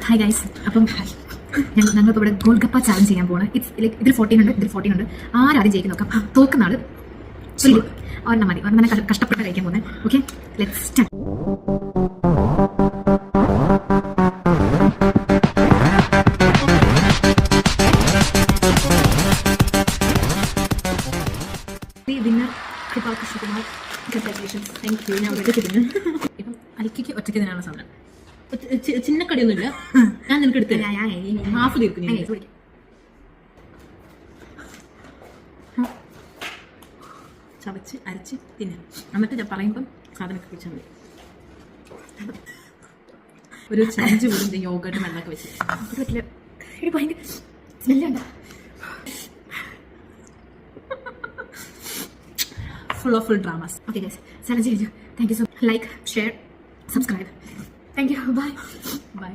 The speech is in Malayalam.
ഹായ് ഗൈസ്, അപ്പം ഞങ്ങൾക്ക് ഇവിടെ ഗോൾഗപ്പ ചാലഞ്ച് ചെയ്യാൻ പോകണം. ഇതിൽ 14 ഉണ്ട്. ആരാദ്യം ജയിക്കും നോക്കാം. തോക്കുന്ന ആള് ഒരെണ്ണം മതി. ഒരെണ്ണം കഷ്ടപ്പെട്ട് കഴിക്കാൻ പോകുന്നത്. Okay, let's start. Winner Kripakrishnakumar, congratulations. Thank you. ഞാൻ ഒറ്റയ്ക്ക് ഇപ്പം അലിക്കയ്ക്ക് ഒറ്റയ്ക്ക് തന്നെയാണ് സാധനം. ചിന്നക്കടിയൊന്നുമില്ല. ഞാൻ നിനക്ക് എടുത്ത് ഹാഫ് തീർക്കും. ചവച്ച് അരച്ച് തിന്നാം. എന്നിട്ട് ഞാൻ പറയുമ്പം സാധനമൊക്കെ വെച്ചാൽ മതി. ഒരു ചലഞ്ച് വീടിൻ്റെ യോഗട്ട് വെള്ളമൊക്കെ വെച്ച് പറ്റില്ല. ഭയങ്കര സ്മെല്ലുണ്ട്. full dramas. Okay guys, challenge. Thank you so much. Like, share, subscribe. Thank you. Bye.